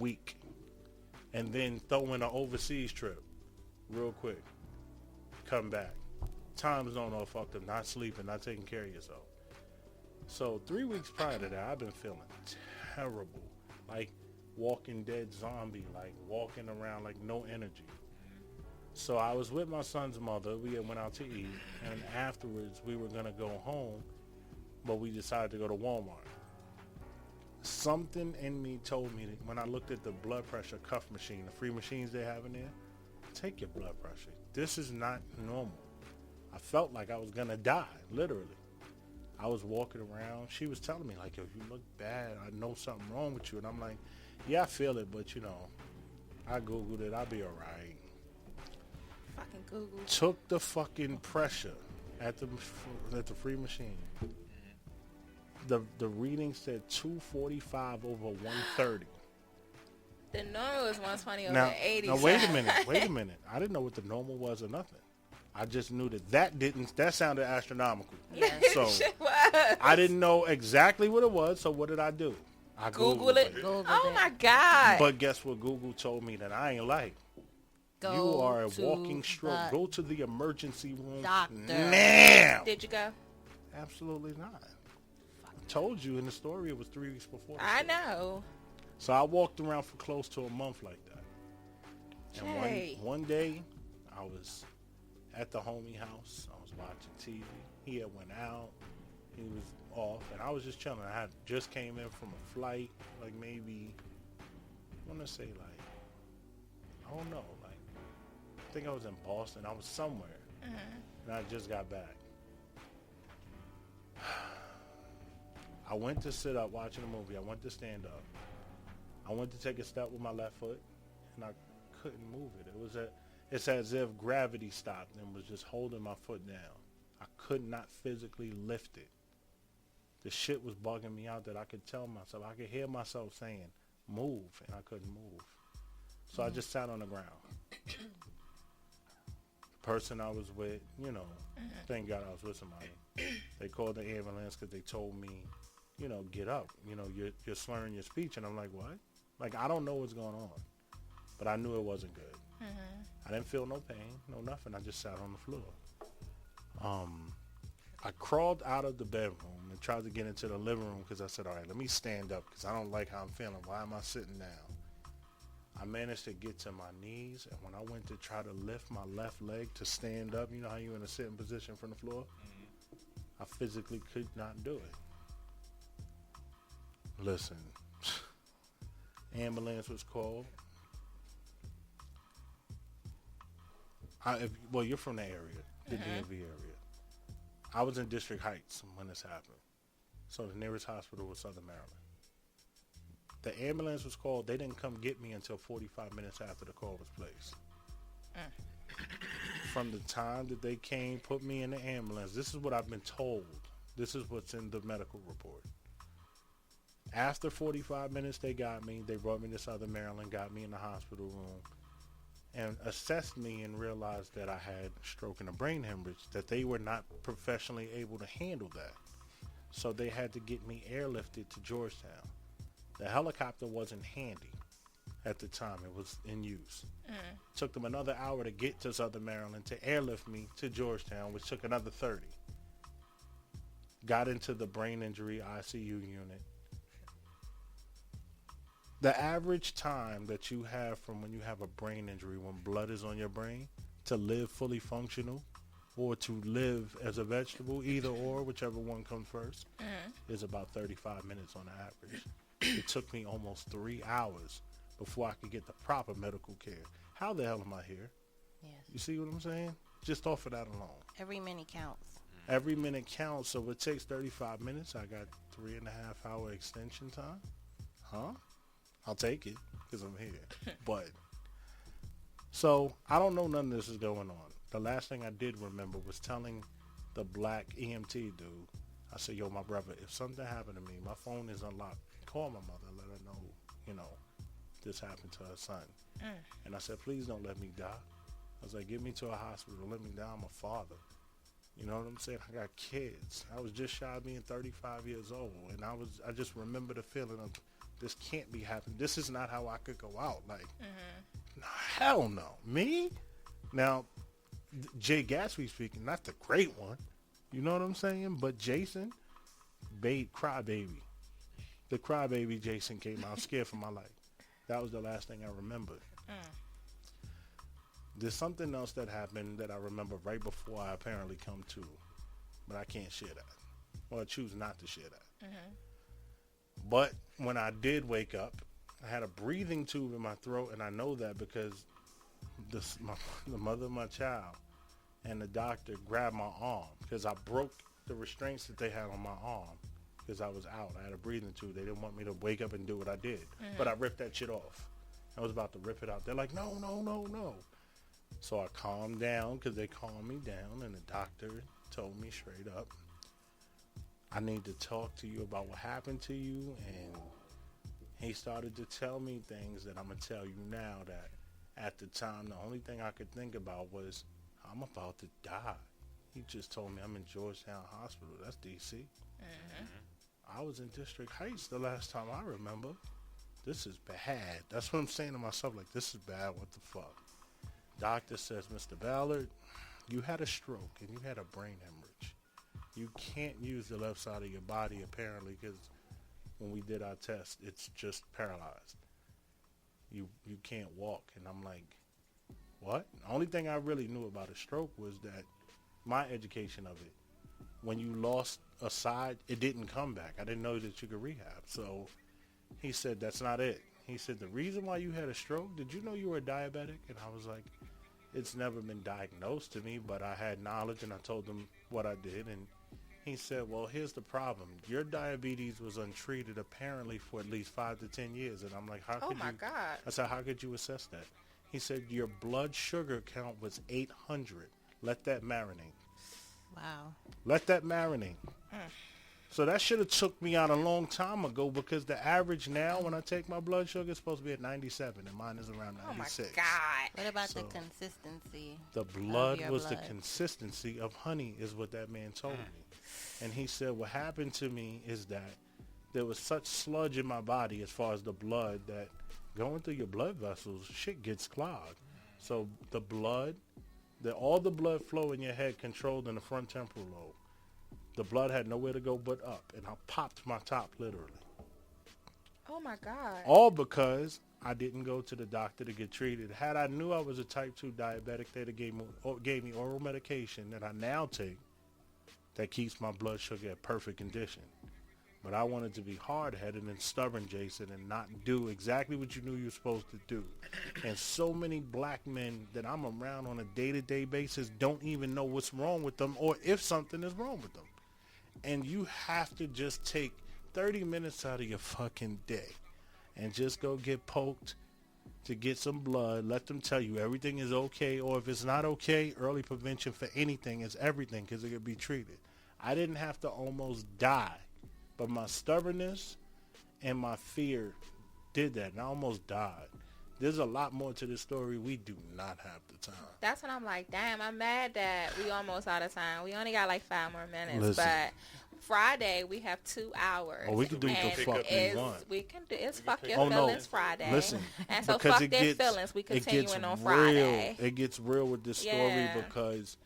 week, and then throw in an overseas trip real quick. Come back. Time zone all fucked up, not sleeping, not taking care of yourself. So 3 weeks prior to that, I've been feeling terrible. Like Walking Dead zombie, like walking around like no energy. So I was with my son's mother. We went out to eat, and afterwards we were gonna go home, but we decided to go to Walmart. Something in me told me that when I looked at the blood pressure cuff machine, the free machines they have in there, take your blood pressure. This is not normal. I felt like I was gonna die, literally. I was walking around. She was telling me, like, if you look bad, I know something wrong with you. And I'm like, yeah, I feel it, but, you know, I Googled it. I'll be all right. Fucking Google. Took the fucking pressure at the free machine. The reading said 245 over 130. The normal was 120 Now, over 80. now wait a minute. I didn't know what the normal was or nothing. I just knew that sounded astronomical. Yes. So was. I didn't know exactly what it was. So what did I do? I Googled it. Oh my God. But guess what? Google told me that I ain't like. You are a walking stroke. Go to the emergency room doctor now. Did you go? Absolutely not. I told you in the story it was 3 weeks before. I know. So I walked around for close to a month like that. And one day I was at the homie house. I was watching TV. He had went out. He was off, and I was just chilling. I had just came in from a flight, like maybe, I want to say like, I don't know, like, I think I was in Boston. I was somewhere, and I just got back. I went to sit up watching a movie. I went to stand up. I went to take a step with my left foot, and I couldn't move it. It's as if gravity stopped and was just holding my foot down. I could not physically lift it. The shit was bugging me out that I could tell myself. I could hear myself saying, move, and I couldn't move. So I just sat on the ground. The person I was with, you know, thank God I was with somebody. They called the ambulance because they told me, you know, get up. You know, you're slurring your speech. And I'm like, what? Like, I don't know what's going on. But I knew it wasn't good. I didn't feel no pain, no nothing. I just sat on the floor. I crawled out of the bedroom and tried to get into the living room because I said, all right, let me stand up because I don't like how I'm feeling. Why am I sitting down? I managed to get to my knees, and when I went to try to lift my left leg to stand up, you know how you're in a sitting position from the floor? I physically could not do it. Listen, ambulance was called. Well, you're from the area, the DMV area. I was in District Heights when this happened. So the nearest hospital was Southern Maryland. The ambulance was called. They didn't come get me until 45 minutes after the call was placed. From the time that they came, put me in the ambulance, this is what I've been told. This is what's in the medical report. After 45 minutes, they got me. They brought me to Southern Maryland, got me in the hospital room, and assessed me and realized that I had stroke and a brain hemorrhage, that they were not professionally able to handle that. So they had to get me airlifted to Georgetown. The helicopter wasn't handy at the time. It was in use. Took them another hour to get to Southern Maryland to airlift me to Georgetown, which took another 30. Got into the brain injury ICU unit. The average time that you have from when you have a brain injury, when blood is on your brain, to live fully functional or to live as a vegetable, either or, whichever one comes first, is about 35 minutes on average. It took me almost 3 hours before I could get the proper medical care. How the hell am I here? Yes. You see what I'm saying? Just off of that alone. Every minute counts. Every minute counts, so it takes 35 minutes. I got 3.5 hour extension time. Huh? I'll take it because I'm here. But, so I don't know none of this is going on. The last thing I did remember was telling the black EMT dude, I said, yo, my brother, if something happened to me, my phone is unlocked. Call my mother, let her know, you know, this happened to her son. And I said, please don't let me die. I was like, get me to a hospital, let me die. I'm a father. You know what I'm saying? I got kids. I was just shy of being 35 years old. And I just remember the feeling of this can't be happening. This is not how I could go out. Like, no, hell no. Me? Now, Jay Gatsby speaking, not the great one. You know what I'm saying? But Jason, crybaby. The crybaby Jason came out scared for my life. That was the last thing I remember. There's something else that happened that I remember right before I apparently come to, but I can't share that. Well, I choose not to share that. But when I did wake up, I had a breathing tube in my throat, and I know that because the mother of my child and the doctor grabbed my arm because I broke the restraints that they had on my arm because I was out. I had a breathing tube. They didn't want me to wake up and do what I did. But I ripped that shit off. I was about to rip it out. They're like, no. So I calmed down because they calmed me down, and the doctor told me straight up, I need to talk to you about what happened to you. And he started to tell me things that I'm going to tell you now that at the time, the only thing I could think about was, I'm about to die. He just told me I'm in Georgetown Hospital. That's D.C. I was in District Heights the last time I remember. This is bad. That's what I'm saying to myself. Like, this is bad. What the fuck? Doctor says, Mr. Ballard, you had a stroke and you had a brain hemorrhage. You can't use the left side of your body, apparently, because when we did our test, it's just paralyzed. You can't walk. And I'm like, what? The only thing I really knew about a stroke was that my education of it, when you lost a side, it didn't come back. I didn't know that you could rehab. So he said, that's not it. He said, the reason why you had a stroke, did you know you were diabetic? And I was like, it's never been diagnosed to me, but I had knowledge, and I told him what I did. And he said, well, here's the problem. Your diabetes was untreated apparently for at least 5 to 10 years. And I'm like, how could you? Oh, my God. I said, how could you assess that? He said, your blood sugar count was 800. Let that marinate. Wow. Let that marinate. So that should have took me out a long time ago, because the average now when I take my blood sugar is supposed to be at 97, and mine is around 96. Oh, my God. What about the consistency? The blood was the consistency of honey is what that man told me. And he said, what happened to me is that there was such sludge in my body as far as the blood that going through your blood vessels, shit gets clogged. So the blood, all the blood flow in your head controlled in the front temporal lobe. The blood had nowhere to go but up, and I popped my top literally. Oh, my God. All because I didn't go to the doctor to get treated. Had I knew I was a type 2 diabetic, they'd have gave me oral medication that I now take that keeps my blood sugar at perfect condition. But I wanted to be hard-headed and stubborn, Jason, and not do exactly what you knew you were supposed to do. And so many black men that I'm around on a day-to-day basis don't even know what's wrong with them or if something is wrong with them. And you have to just take 30 minutes out of your fucking day and just go get poked to get some blood. Let them tell you everything is okay, or if it's not okay, early prevention for anything is everything, because it could be treated. I didn't have to almost die, but my stubbornness and my fear did that, and I almost died. There's a lot more to this story. We do not have the time. That's when I'm like, damn, I'm mad that we almost out of time. We only got like 5 more minutes. Listen. But Friday, we have 2 hours. Oh, we can do what the fuck we want. We can do it's fuck your feelings Friday. Listen, and so fuck their feelings. We continuing on Friday. It gets real with this story because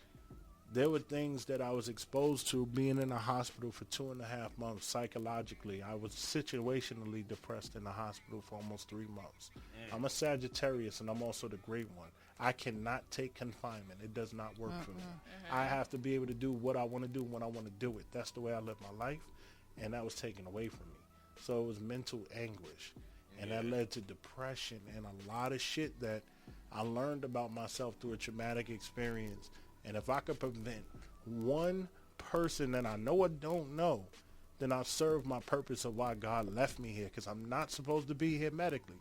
there were things that I was exposed to being in a hospital for 2.5 months psychologically. I was situationally depressed in the hospital for almost 3 months. I'm a Sagittarius, and I'm also the great one. I cannot take confinement. It does not work for me. I have to be able to do what I want to do when I want to do it. That's the way I live my life, and that was taken away from me. So it was mental anguish, and that led to depression and a lot of shit that I learned about myself through a traumatic experience. And if I could prevent one person that I know or don't know, then I'll serve my purpose of why God left me here, because I'm not supposed to be here medically.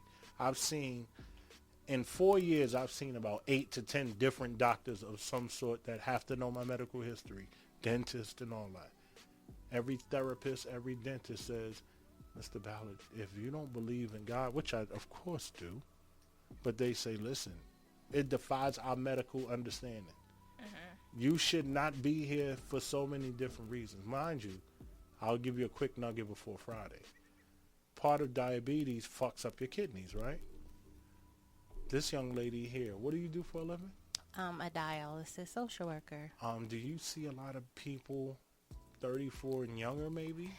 In 4 years, I've seen about 8 to 10 different doctors of some sort that have to know my medical history, dentists and all that. Every therapist, every dentist says, Mr. Ballard, if you don't believe in God, which I of course do, but they say, listen, it defies our medical understanding. You should not be here for so many different reasons. Mind you, I'll give you a quick nugget before Friday. part of diabetes fucks up your kidneys, right? This young lady here, what do you do for a living? A dialysis social worker. Do you see a lot of people 34 and younger, maybe?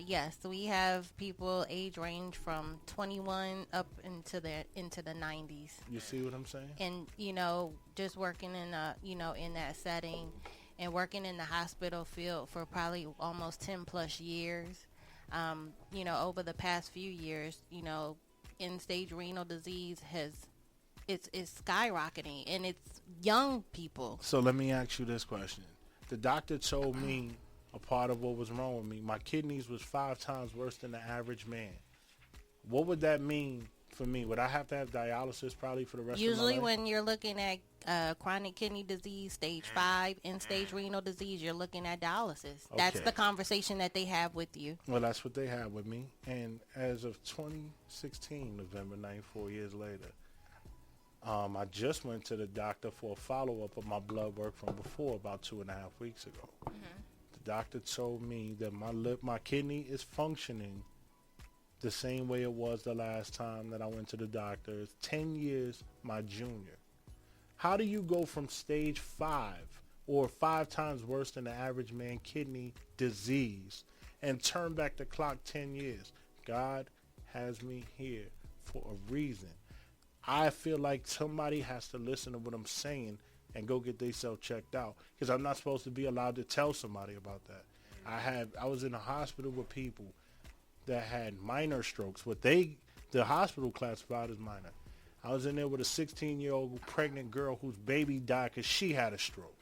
Yes, we have people age range from 21 up into the 90s. You see what I'm saying? And just working in in that setting, and working in the hospital field for probably almost 10 plus years. Over the past few years, end-stage renal disease it's skyrocketing, and it's young people. So let me ask you this question. The doctor told me a part of what was wrong with me. My kidneys was 5 times worse than the average man. What would that mean for me? Would I have to have dialysis probably for the rest of my life? Usually when you're looking at chronic kidney disease, stage 5, end-stage renal disease, you're looking at dialysis. Okay. That's the conversation that they have with you. Well, that's what they have with me. And as of 2016, November 9th, 4 years later, I just went to the doctor for a follow-up of my blood work from before, about 2.5 weeks ago. Mm-hmm. The doctor told me that my kidney is functioning the same way it was the last time that I went to the doctor. It's 10 years my junior. How do you go from stage 5 or 5 times worse than the average man kidney disease and turn back the clock 10 years? God has me here for a reason. I feel like somebody has to listen to what I'm saying and go get themselves checked out, because I'm not supposed to be allowed to tell somebody about that. I was in a hospital with people that had minor strokes, what the hospital classified as minor. I was in there with a 16-year-old pregnant girl whose baby died because she had a stroke.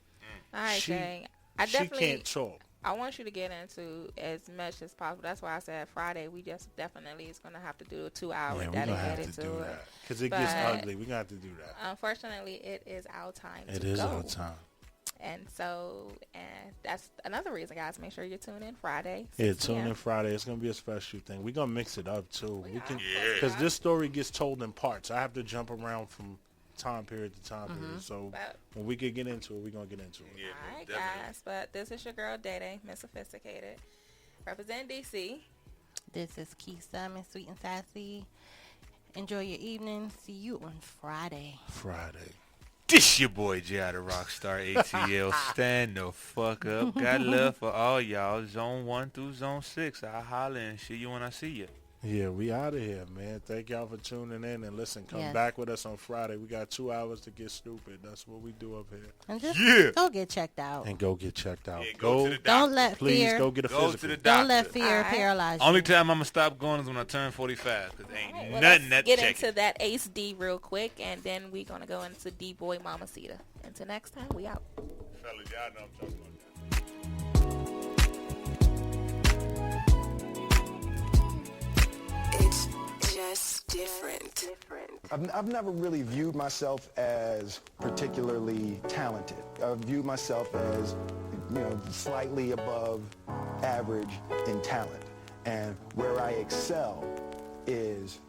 All right, Shane. She can't talk. I want you to get into as much as possible. That's why I said Friday. We just definitely is going to have to do a 2-hour dedicated to it. Because it gets ugly. We're going to have to do that. Unfortunately, it is our time to go. It is our time. And that's another reason, guys. Make sure you tune in Friday. Yeah, tune in Friday. It's going to be a special thing. We're going to mix it up, too. Because this story gets told in parts. I have to jump around from time period to time period. So when we get into it, we're going to get into it. Yeah, all right, guys. But this is your girl, Day, Miss Sophisticated. Represent DC. This is Keith Simon, Sweet and Sassy. Enjoy your evening. See you on Friday. This your boy, Jay, the Rockstar ATL. Stand the fuck up. Got love for all y'all. Zone 1 through Zone 6. I'll holler and see you when I see you. Yeah, we out of here, man. Thank y'all for tuning in. And listen, come back with us on Friday. We got 2 hours to get stupid. That's what we do up here. And just go get checked out. Yeah, go to the doctor. Don't let Please fear. Go get a physical. To the doctor. Don't let fear paralyze you. Only time I'm going to stop going is when I turn 45. Because ain't nothing let's that get into that Ace D real quick. And then we're going to go into D-Boy Mamacita. Until next time, we out. Fellas, y'all know I'm talking about that. It's just different. I've never really viewed myself as particularly talented. I've viewed myself as, slightly above average in talent. And where I excel is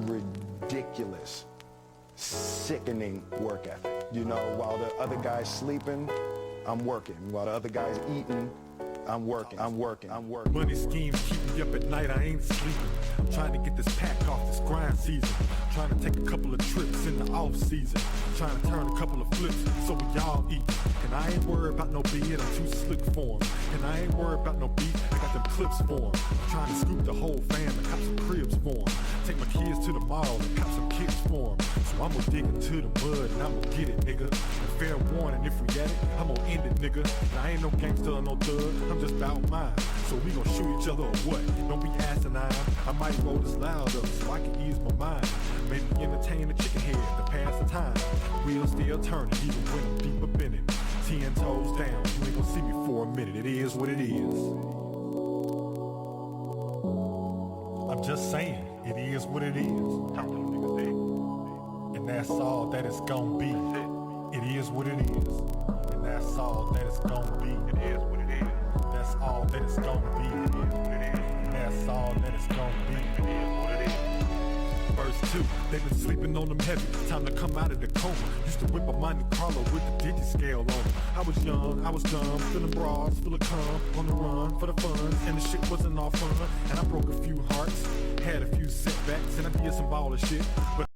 ridiculous, sickening work ethic. While the other guy's sleeping, I'm working. While the other guy's eating, I'm working. Money schemes keep me up at night, I ain't sleeping. I'm trying to get this pack off this grind season. Trying to take a couple of trips in the off season. Trying to turn a couple of flips so we all eat. And I ain't worried about no beard, I'm too slick for 'em. And I ain't worried about no beat, I got them clips for 'em. I'm trying to scoop the whole fam and cop some cribs for 'em. Take my kids to the mall and cop some kicks for 'em. So I'm gonna dig into the mud and I'm gonna get it, nigga. And fair warning, if we at it, I'm gonna end it, nigga. And I ain't no gangster or no thug, I'm just about mine. So we gonna shoot each other or what? Don't be asinine. I might roll this loud up so I can ease my mind. Maybe entertain the chicken head to pass the time. Wheels still turning even when I'm deep up in it. 10 toes down, you ain't gonna see me for a minute. It is what it is. I'm just saying, it is what it is. And that's all that it's gonna be. It is what it is. And that's all that it's gonna be. It is what it is. That's all that it's gonna be. It is what it is. And that's all that it's gonna be. It is what it is. Verse 2, they've been sleeping on them heavy. Time to come out of the coma. Used to whip a Monte Carlo with the digit scale on it. I was young, I was dumb, feeling broads, full of cum, on the run for the fun, and the shit wasn't all fun. And I broke a few hearts. Had a few setbacks and I did some baller shit, but